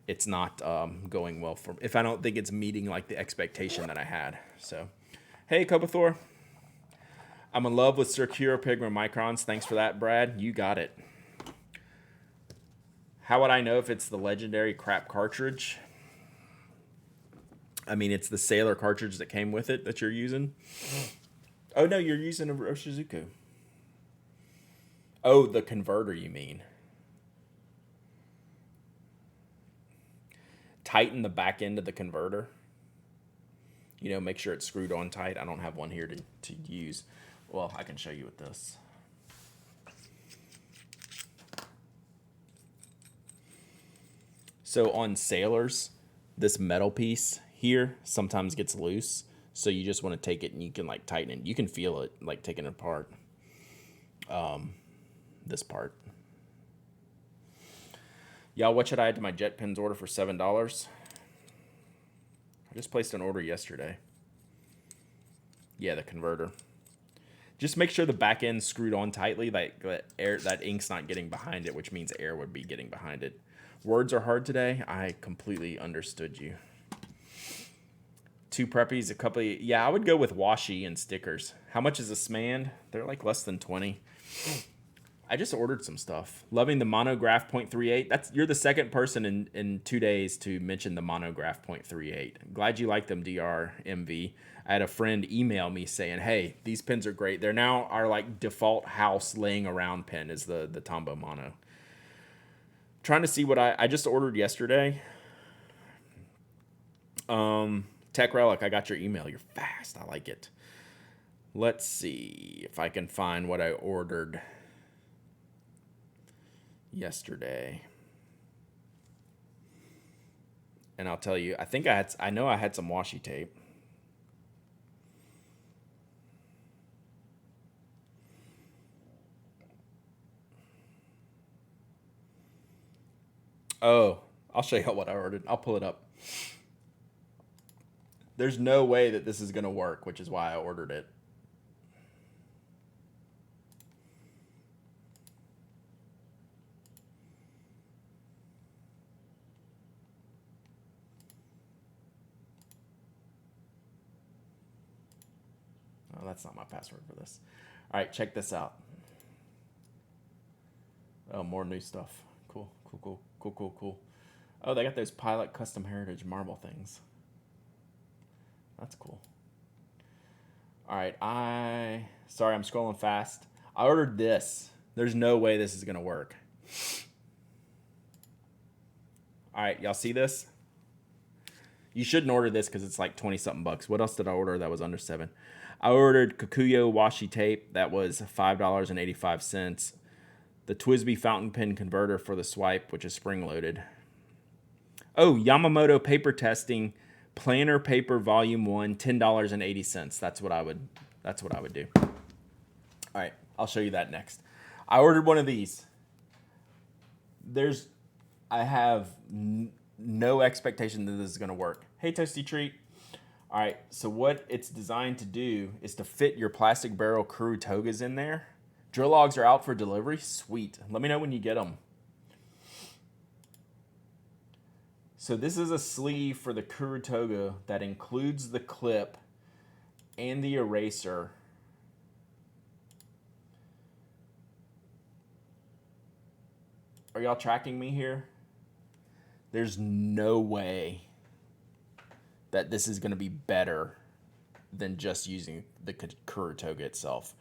it's not going well if I don't think it's meeting like the expectation that I had. So, hey, Kobathor. I'm in love with Circura Pigment Microns. Thanks for that, Brad. You got it. How would I know if it's the legendary crap cartridge? I mean, it's the Sailor cartridge that came with it that you're using. Oh, no, you're using a Roshizuku. Oh, the converter, you mean. Tighten the back end of the converter. Make sure it's screwed on tight. I don't have one here to use. Well, I can show you with this. So on Sailors, this metal piece here sometimes gets loose. So you just want to take it and you can like tighten it. You can feel it like taking it apart. This part. Y'all, what should I add to my jet pens order for $7? I just placed an order yesterday. Yeah, the converter. Just make sure the back end's screwed on tightly. Like that ink's not getting behind it, which means air would be getting behind it. Words are hard today. I completely understood you. 2 preppies, a couple of, yeah, I would go with washi and stickers. How much is a Smand? They're like less than 20. I just ordered some stuff. Loving the Monograph 0.38. You're the second person in 2 days to mention the Monograph 0.38. Glad you like them, DRMV. I had a friend email me saying, hey, these pens are great. They're now our like default house laying around pen is the Tombow Mono. Trying to see what I just ordered yesterday. Tech Relic, I got your email. You're fast. I like it. Let's see if I can find what I ordered yesterday. And I'll tell you, I know I had some washi tape. Oh, I'll show you what I ordered. I'll pull it up. There's no way that this is going to work, which is why I ordered it. Oh, that's not my password for this. All right, check this out. Oh, more new stuff. Cool. Oh, they got those Pilot Custom Heritage marble things. That's cool. All right, sorry, I'm scrolling fast. I ordered this. There's no way this is gonna work. All right, y'all see this? You shouldn't order this because it's like 20 something bucks. What else did I order that was under $7? I ordered Kikuyo washi tape. That was $5.85. The Twisby fountain pen converter for the swipe, which is spring loaded. Oh, Yamamoto paper testing, planner paper volume 1, $10.80. That's what I would do. All right, I'll show you that next. I ordered one of these. I have no expectation that this is going to work. Hey, Toasty Treat. All right, so what it's designed to do is to fit your plastic barrel Kuru togas in there. Drill logs are out for delivery. Sweet. Let me know when you get them. So this is a sleeve for the Kuru toga that includes the clip and the eraser. Are y'all tracking me here? There's no way that this is going to be better than just using the Kuru toga itself.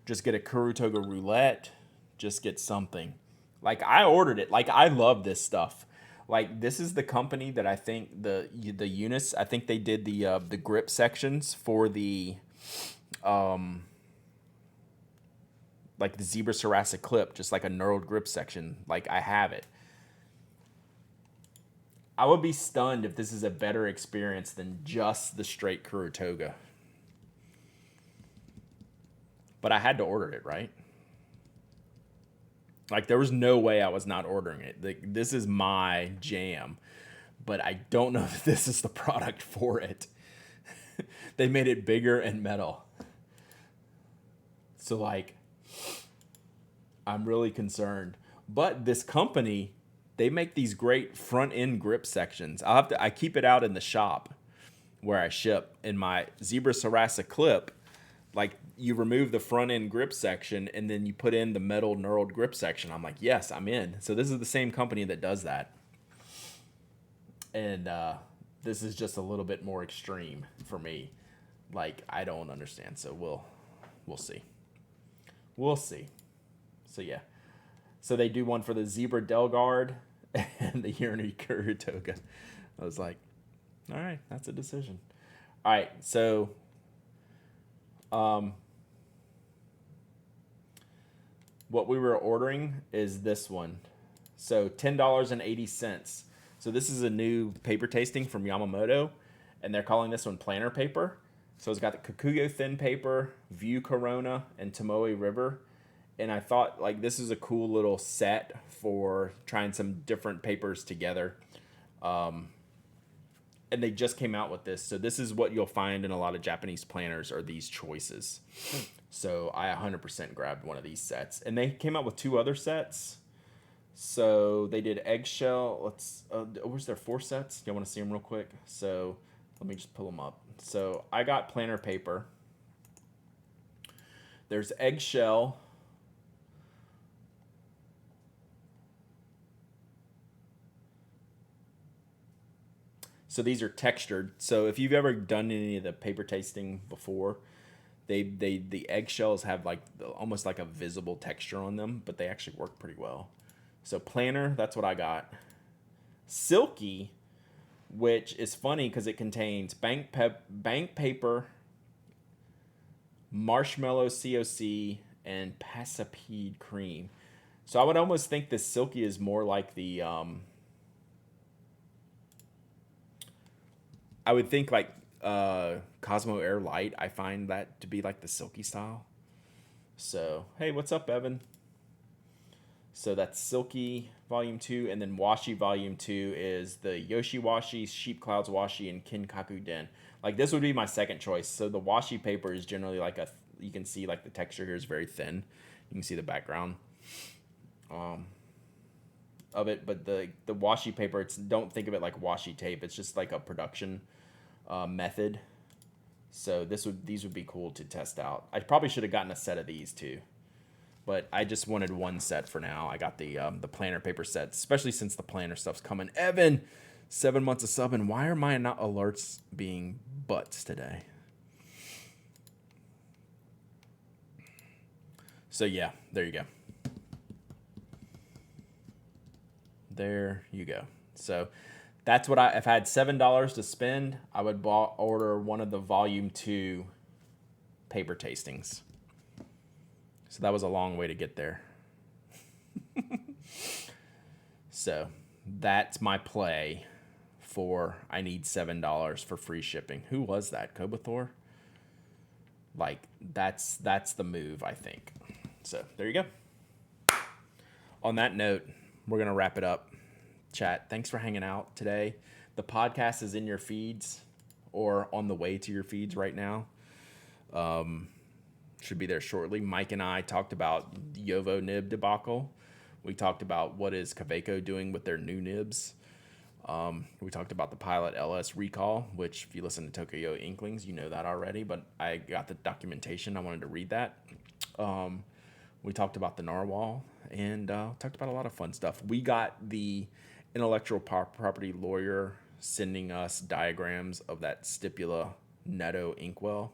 Just get a Kuru toga roulette. Just get something. Like, I ordered it. Like, I love this stuff. Like, this is the company that I think the Unis. I think they did the grip sections for the like the zebra cerasic clip, just like a knurled grip section. Like, I have it. I would be stunned if this is a better experience than just the straight Kuru toga. But I had to order it, right? Like, there was no way I was not ordering it. Like, this is my jam. But I don't know if this is the product for it. They made it bigger and metal. So, like, I'm really concerned. But this company, they make these great front end grip sections. I keep it out in the shop where I ship. In my zebra cerasic clip, like, you remove the front end grip section and then you put in the metal knurled grip section. I'm like, yes, I'm in. So this is the same company that does that. And this is just a little bit more extreme for me. Like, I don't understand. So we'll see. We'll see. So yeah. So they do one for the Zebra Delgard and the Unity Kuru toga. I was like, all right, that's a decision. All right, so what we were ordering is this one. So $10.80. So this is a new paper tasting from Yamamoto, and they're calling this one planner paper. So it's got the Kikuyo thin paper, View Corona, and Tomoe River. And I thought, like, this is a cool little set for trying some different papers together. And they just came out with this. So this is what you'll find in a lot of Japanese planners are these choices. So I 100% grabbed one of these sets. And they came out with 2 other sets. So they did eggshell. Where's their 4 sets? Y'all want to see them real quick? So let me just pull them up. So I got planner paper. There's eggshell. So these are textured. So if you've ever done any of the paper tasting before, the eggshells have like almost like a visible texture on them, but they actually work pretty well. So planner, that's what I got. Silky, which is funny because it contains bank paper, marshmallow COC, and Passapede cream. So I would almost think this Silky is more like the I would think like Cosmo Air Light. I find that to be like the Silky style. So, hey, what's up, Evan? So that's Silky Volume 2, and then Washi Volume 2 is the Yoshi Washi, Sheep Clouds Washi, and Kinkaku Den. Like, this would be my second choice. So the washi paper is generally like you can see like the texture here is very thin. You can see the background of it, but the washi paper, don't think of it like washi tape. It's just like a production method. So these would be cool to test out. I probably should have gotten a set of these too, but I just wanted one set for now. I got the planner paper sets, especially since the planner stuff's coming. Evan, 7 months of subbing. Why are my not alerts being butts today? So yeah, there you go. There you go. So that's what if I had $7 to spend, I would order one of the volume 2 paper tastings. So that was a long way to get there. So that's my play for I need $7 for free shipping. Who was that? Kobathor? Like that's the move, I think. So there you go. On that note, we're gonna wrap it up. Chat, thanks for hanging out today. The podcast is in your feeds or on the way to your feeds right now. Should be there shortly. Mike and I talked about the Yovo nib debacle. We talked about what is Kaweco doing with their new nibs. We talked about the Pilot LS recall, which if you listen to Tokyo Inklings, you know that already, but I got the documentation. I wanted to read that. We talked about the narwhal and talked about a lot of fun stuff. We got the intellectual property lawyer sending us diagrams of that Stipula Netto inkwell.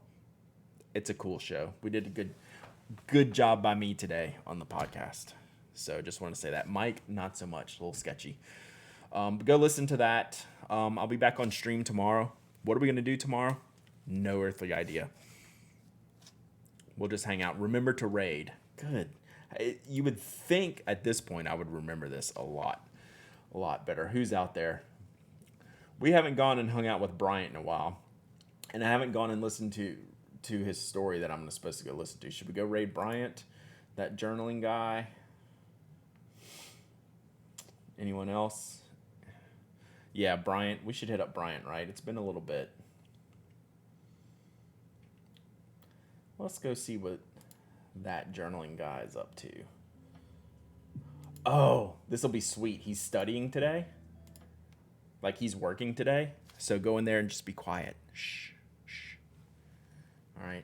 It's a cool show. We did a good job by me today on the podcast. So just want to say that. Mike, not so much. A little sketchy. But go listen to that. I'll be back on stream tomorrow. What are we going to do tomorrow? No earthly idea. We'll just hang out. Remember to raid. Good. You would think at this point I would remember this a lot better. Who's out there? We haven't gone and hung out with Bryant in a while. And I haven't gone and listened to his story that I'm supposed to go listen to. Should we go raid Bryant? That journaling guy? Anyone else? Yeah, Bryant. We should hit up Bryant, right? It's been a little bit. Let's go see what that journaling guy is up to. Oh, this will be sweet. He's studying today. Like he's working today. So go in there and just be quiet. Shh. Shh. All right.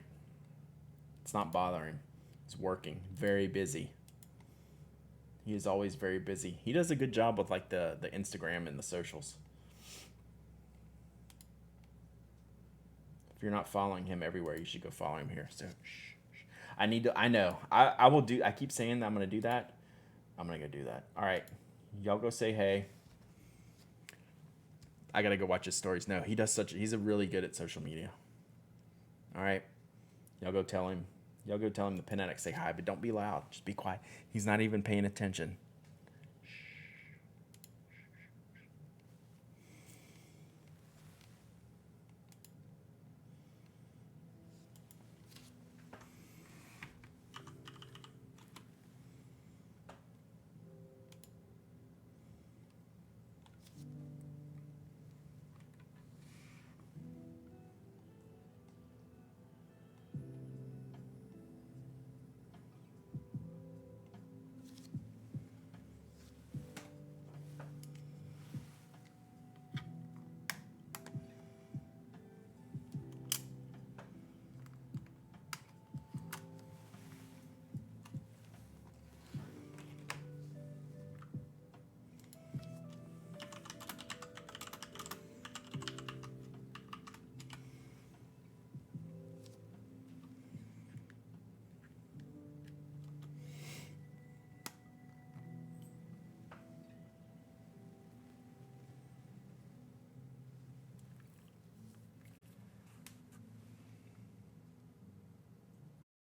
It's not bothering. It's working. Very busy. He is always very busy. He does a good job with like the Instagram and the socials. If you're not following him everywhere, you should go follow him here. So shh. I know. I will do. I keep saying that I'm going to do that. I'm going to go do that. All right. Y'all go say hey. I got to go watch his stories. No, he's a really good at social media. All right. Y'all go tell him. Y'all go tell him the pen addict say hi, but don't be loud. Just be quiet. He's not even paying attention.